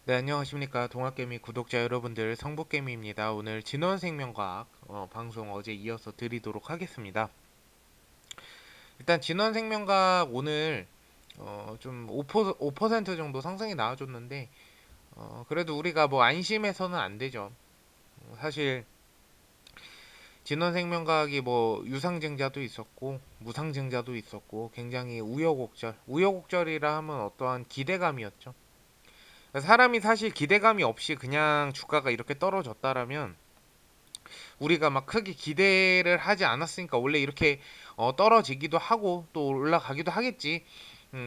네, 안녕하십니까. 동학개미 구독자 여러분들, 성북개미입니다. 오늘 진원생명과학 방송 어제 이어서 드리도록 하겠습니다. 일단 진원생명과학 오늘 좀 5% 정도 상승이 나와줬는데 그래도 우리가 뭐 안심해서는 안 되죠. 사실 진원생명과학이 뭐 유상증자도 있었고 무상증자도 있었고 굉장히 우여곡절이라 하면 어떠한 기대감이었죠. 사람이 사실 기대감이 없이 그냥 주가가 이렇게 떨어졌다라면 우리가 막 크게 기대를 하지 않았으니까 원래 이렇게 떨어지기도 하고 또 올라가기도 하겠지.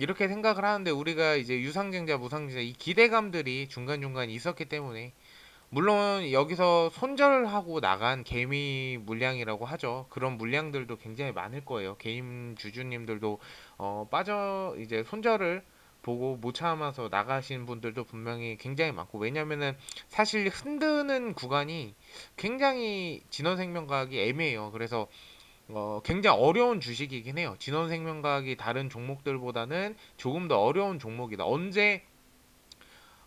이렇게 생각을 하는데 우리가 이제 유상증자, 무상증자 이 기대감들이 중간중간 있었기 때문에 물론 여기서 손절하고 나간 개미 물량이라고 하죠. 그런 물량들도 굉장히 많을 거예요. 개인 주주님들도 빠져 이제 손절을 보고 못 참아서 나가신 분들도 분명히 굉장히 많고 왜냐면은 사실 흔드는 구간이 굉장히 진원생명과학이 애매해요. 그래서 굉장히 어려운 주식이긴 해요. 진원생명과학이 다른 종목들보다는 조금 더 어려운 종목이다. 언제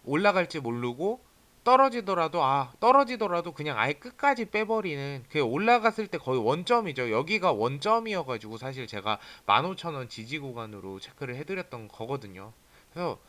올라갈지 모르고 떨어지더라도 그냥 아예 끝까지 빼버리는 그 올라갔을 때 거의 원점이죠. 여기가 원점이어가지고 사실 제가 15,000원 지지 구간으로 체크를 해드렸던 거거든요. 그래서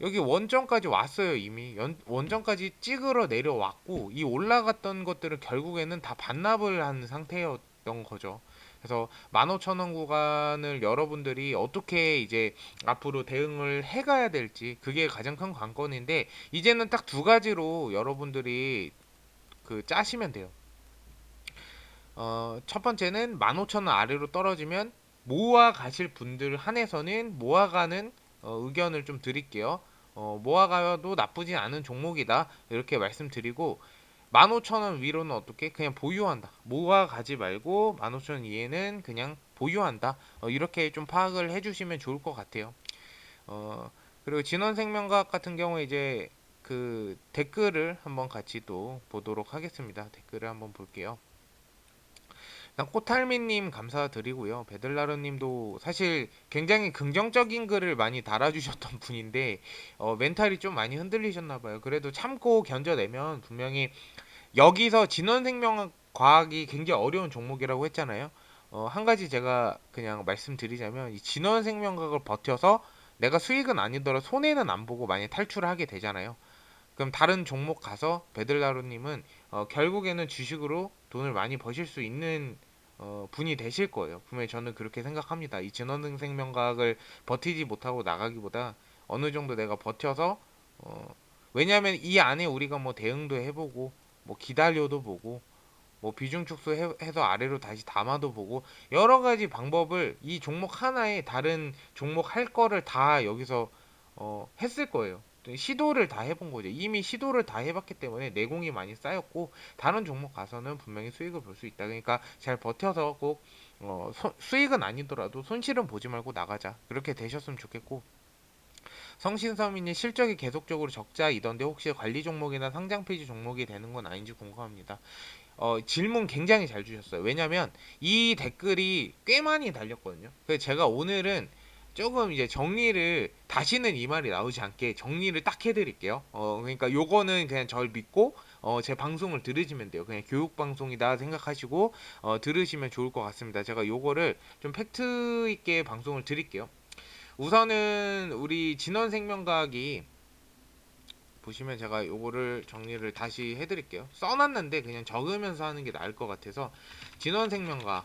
여기 원점까지 왔어요. 이미 원점까지 찍으러 내려왔고 이 올라갔던 것들을 결국에는 다 반납을 한 상태였던 거죠. 그래서 15,000원 구간을 여러분들이 어떻게 이제 앞으로 대응을 해가야 될지 그게 가장 큰 관건인데 이제는 딱 두 가지로 여러분들이 그 짜시면 돼요. 첫 번째는 15,000원 아래로 떨어지면 모아 가실 분들 한해서는 모아가는 의견을 좀 드릴게요. 모아가도 나쁘지 않은 종목이다. 이렇게 말씀드리고 15,000원 위로는 어떻게? 그냥 보유한다. 모아가지 말고 15,000원 이해는 그냥 보유한다. 이렇게 좀 파악을 해주시면 좋을 것 같아요. 어, 그리고 진원생명과학 같은 경우에 이제 그 댓글을 한번 같이 또 보도록 하겠습니다. 댓글을 한번 볼게요. 일단 코탈미님 감사드리고요. 베들라르님도 사실 굉장히 긍정적인 글을 많이 달아주셨던 분인데 멘탈이 좀 많이 흔들리셨나봐요. 그래도 참고 견뎌내면 분명히 여기서 진원생명과학이 굉장히 어려운 종목이라고 했잖아요. 한 가지 제가 그냥 말씀드리자면 이 진원생명과학을 버텨서 내가 수익은 아니더라도 손해는 안 보고 만약 탈출을 하게 되잖아요. 그럼 다른 종목 가서 베들라루님은 결국에는 주식으로 돈을 많이 버실 수 있는 분이 되실 거예요. 분명히 저는 그렇게 생각합니다. 이 진원생명과학을 버티지 못하고 나가기보다 어느 정도 내가 버텨서 왜냐하면 이 안에 우리가 뭐 대응도 해보고 뭐 기다려도 보고 뭐 비중 축소해서 아래로 다시 담아도 보고 여러 가지 방법을 이 종목 하나에 다른 종목 할 거를 다 여기서 했을 거예요. 시도를 다 해본 거죠. 이미 시도를 다 해봤기 때문에 내공이 많이 쌓였고 다른 종목 가서는 분명히 수익을 볼 수 있다. 그러니까 잘 버텨서 꼭 수익은 아니더라도 손실은 보지 말고 나가자. 그렇게 되셨으면 좋겠고 성신서민이 실적이 계속적으로 적자이던데 혹시 관리 종목이나 상장 폐지 종목이 되는 건 아닌지 궁금합니다. 질문 굉장히 잘 주셨어요. 왜냐면 이 댓글이 꽤 많이 달렸거든요. 그래서 제가 오늘은 조금 이제 정리를 다시는 이 말이 나오지 않게 정리를 딱 해드릴게요. 그러니까 요거는 그냥 절 믿고 제 방송을 들으시면 돼요. 그냥 교육 방송이다 생각하시고 들으시면 좋을 것 같습니다. 제가 요거를 좀 팩트 있게 방송을 드릴게요. 우선은 우리 진원생명과학이 보시면 제가 요거를 정리를 다시 해드릴게요. 써놨는데 그냥 적으면서 하는 게 나을 것 같아서 진원생명과학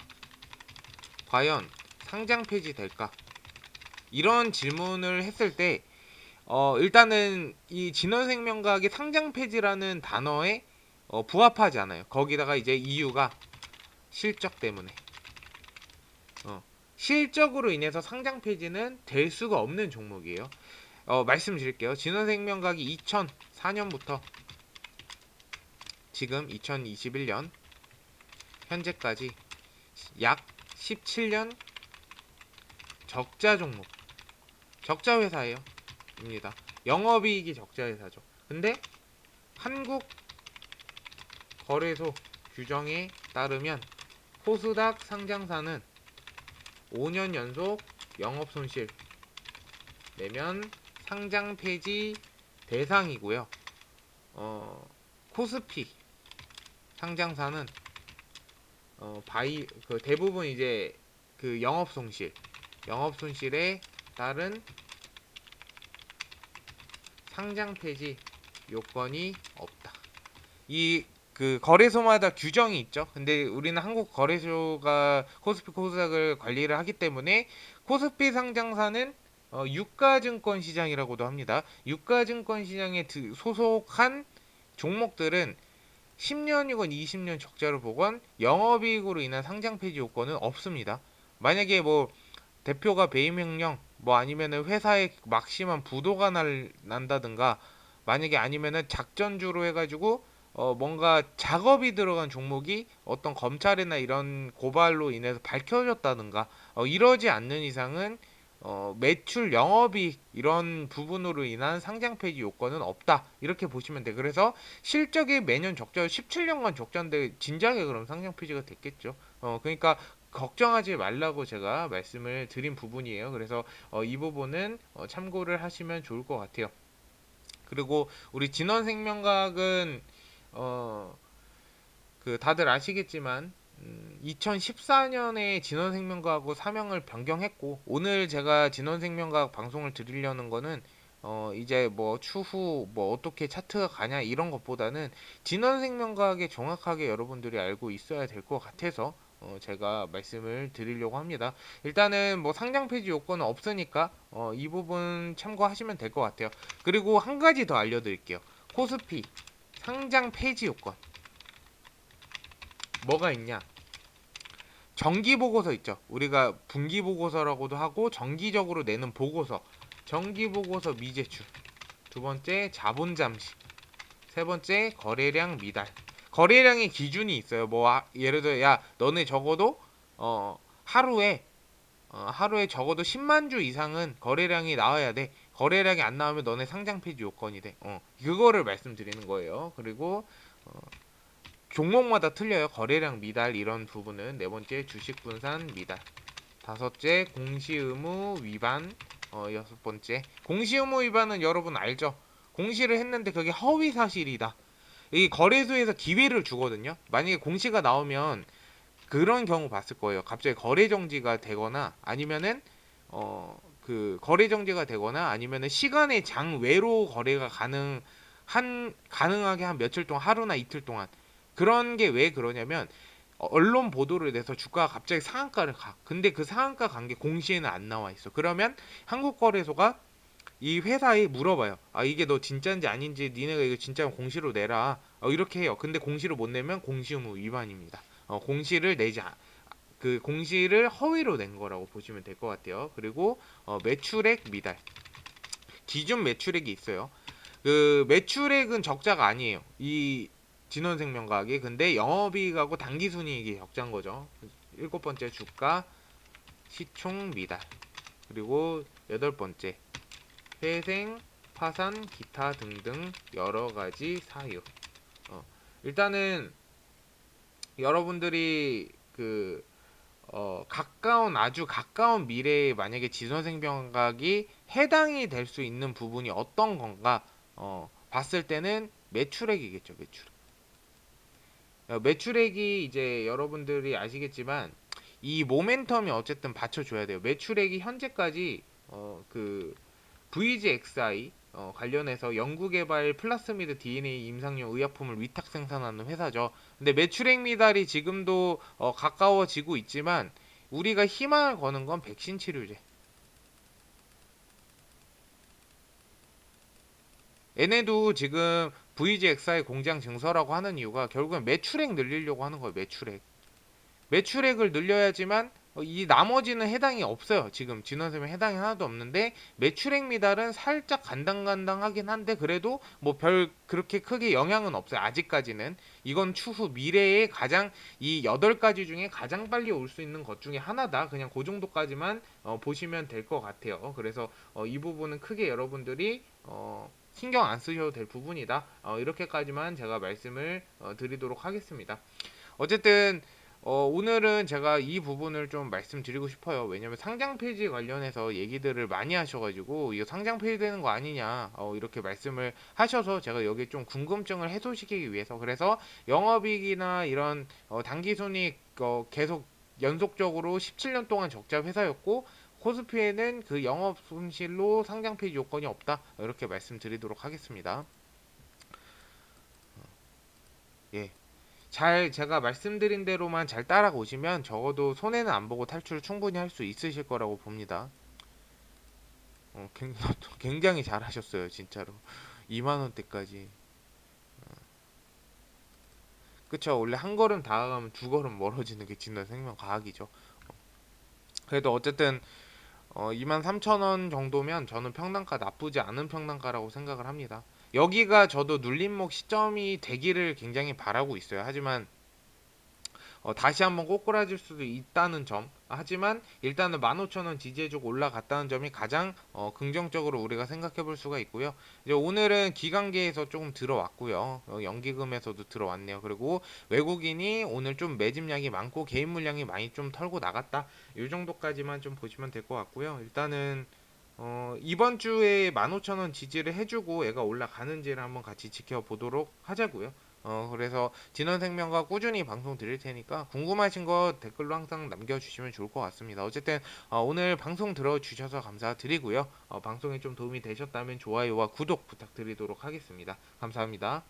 과연 상장 폐지 될까? 이런 질문을 했을 때 일단은 이 진원생명과학이 상장 폐지라는 단어에 부합하지 않아요. 거기다가 이제 이유가 실적 때문에 실적으로 인해서 상장 폐지는 될 수가 없는 종목이에요. 말씀드릴게요. 진원생명과학이 2004년부터 지금 2021년 현재까지 약 17년 적자 종목, 적자 회사예요. 입니다. 영업이익이 적자 회사죠. 근데 한국 거래소 규정에 따르면 코스닥 상장사는 5년 연속 영업 손실 내면 상장 폐지 대상이고요. 코스피 상장사는 그 대부분 이제 그 영업 손실에 따른 상장 폐지 요건이 없다. 이 그 거래소마다 규정이 있죠. 근데 우리는 한국 거래소가 코스피 코스닥을 관리를 하기 때문에 코스피 상장사는 유가증권 시장이라고도 합니다. 유가증권 시장에 소속한 종목들은 10년이건 20년 적자를 보건 영업이익으로 인한 상장 폐지 요건은 없습니다. 만약에 뭐 대표가 배임 명령 뭐 아니면은 회사에 막 심한 부도가 난다든가 만약에 아니면은 작전주로 해가지고 뭔가 작업이 들어간 종목이 어떤 검찰이나 이런 고발로 인해서 밝혀졌다든가 이러지 않는 이상은 매출 영업이익 이런 부분으로 인한 상장 폐지 요건은 없다 이렇게 보시면 돼. 그래서 실적이 매년 적자 17년간 적자인데 진작에 그럼 상장 폐지가 됐겠죠. 그러니까 걱정하지 말라고 제가 말씀을 드린 부분이에요. 그래서 이 부분은 참고를 하시면 좋을 것 같아요. 그리고 우리 진원생명과학은 어, 그 다들 아시겠지만 2014년에 진원생명과학으로 사명을 변경했고 오늘 제가 진원생명과학 방송을 드리려는 거는 이제 뭐 추후 뭐 어떻게 차트가 가냐 이런 것보다는 진원생명과학에 정확하게 여러분들이 알고 있어야 될 것 같아서 제가 말씀을 드리려고 합니다. 일단은 뭐 상장 폐지 요건은 없으니까 이 부분 참고하시면 될 것 같아요. 그리고 한 가지 더 알려드릴게요. 코스피 상장 폐지 요건 뭐가 있냐? 정기 보고서 있죠. 우리가 분기 보고서라고도 하고 정기적으로 내는 보고서. 정기 보고서 미제출. 두 번째 자본 잠시. 세 번째 거래량 미달. 거래량의 기준이 있어요. 뭐 예를 들어 야 너네 적어도 하루에 하루에 적어도 10만 주 이상은 거래량이 나와야 돼. 거래량이 안 나오면 너네 상장 폐지 요건이 돼. 그거를 말씀드리는 거예요. 그리고 어, 종목마다 틀려요. 거래량 미달 이런 부분은 네 번째 주식 분산 미달. 다섯째 공시 의무 위반. 여섯 번째 공시 의무 위반은 여러분 알죠? 공시를 했는데 그게 허위 사실이다. 이 거래소에서 기회를 주거든요. 만약에 공시가 나오면 그런 경우 봤을 거예요. 갑자기 거래 정지가 되거나 아니면은 그 거래 정지가 되거나 아니면은 시간의 장 외로 거래가 가능하게 한 며칠 동안 하루나 이틀 동안 그런 게 왜 그러냐면 언론 보도를 내서 주가가 갑자기 상한가를 가. 근데 그 상한가 간 게 공시에는 안 나와 있어. 그러면 한국거래소가 이 회사에 물어봐요. 아 이게 너 진짜인지 아닌지 니네가 이거 진짜면 공시로 내라. 이렇게 해요. 근데 공시를 못 내면 공시의무 위반입니다. 공시를 그 공시를 허위로 낸 거라고 보시면 될 것 같아요. 그리고 매출액 미달. 기준 매출액이 있어요. 그 매출액은 적자가 아니에요. 이 진원생명과학이 근데 영업이익하고 당기순이익이 적자인 거죠. 일곱 번째 주가 시총 미달. 그리고 여덟 번째 회생, 파산, 기타 등등 여러 가지 사유. 일단은 여러분들이 그 아주 가까운 미래에 만약에 진원생명각이 해당이 될 수 있는 부분이 어떤 건가 봤을 때는 매출액이겠죠. 매출액이 이제 여러분들이 아시겠지만 이 모멘텀이 어쨌든 받쳐줘야 돼요. 매출액이 현재까지 그 VGXI 관련해서 연구개발 플라스미드 DNA 임상용 의약품을 위탁 생산하는 회사죠. 근데 매출액 미달이 지금도 가까워지고 있지만 우리가 희망을 거는 건 백신 치료제. 얘네도 지금 VGXI 공장 증설하고 하는 이유가 결국엔 매출액 늘리려고 하는 거예요. 매출액을 늘려야지만 이 나머지는 해당이 없어요. 지금 진원쌤에 해당이 하나도 없는데 매출액 미달은 살짝 간당간당하긴 한데 그래도 뭐 별 그렇게 크게 영향은 없어요. 아직까지는 이건 추후 미래에 가장 이 8가지 중에 가장 빨리 올 수 있는 것 중에 하나다. 그냥 그 정도까지만 보시면 될 것 같아요. 그래서 이 부분은 크게 여러분들이 신경 안 쓰셔도 될 부분이다. 이렇게까지만 제가 말씀을 드리도록 하겠습니다. 어쨌든 오늘은 제가 이 부분을 좀 말씀드리고 싶어요. 왜냐면 상장 폐지 관련해서 얘기들을 많이 하셔가지고 이거 상장 폐지되는 거 아니냐 이렇게 말씀을 하셔서 제가 여기 좀 궁금증을 해소시키기 위해서 그래서 영업이익이나 이런 당기순이익 계속 연속적으로 17년 동안 적자 회사였고 코스피에는 그 영업 손실로 상장 폐지 요건이 없다 이렇게 말씀드리도록 하겠습니다. 예. 잘 제가 말씀드린 대로만 잘 따라오시면 적어도 손해는 안 보고 탈출을 충분히 할 수 있으실 거라고 봅니다. 굉장히 잘하셨어요, 진짜로. 2만 원대까지. 그쵸? 원래 한 걸음 다가가면 두 걸음 멀어지는 게 진화생명 과학이죠. 그래도 어쨌든 2만 3천 원 정도면 저는 평단가 나쁘지 않은 평단가라고 생각을 합니다. 여기가 저도 눌림목 시점이 되기를 굉장히 바라고 있어요. 하지만 다시 한번 꼬꾸라질 수도 있다는 점. 하지만 일단은 15,000원 지지해주고 올라갔다는 점이 가장 긍정적으로 우리가 생각해 볼 수가 있고요. 이제 오늘은 기관계에서 조금 들어왔고요. 연기금에서도 들어왔네요. 그리고 외국인이 오늘 좀 매집량이 많고 개인 물량이 많이 좀 털고 나갔다. 이 정도까지만 좀 보시면 될 것 같고요. 일단은 이번 주에 15,000원 지지를 해주고 얘가 올라가는지를 한번 같이 지켜보도록 하자고요. 그래서 진원생명과 꾸준히 방송 드릴 테니까 궁금하신 거 댓글로 항상 남겨주시면 좋을 것 같습니다. 어쨌든 오늘 방송 들어주셔서 감사드리고요. 방송에 좀 도움이 되셨다면 좋아요와 구독 부탁드리도록 하겠습니다. 감사합니다.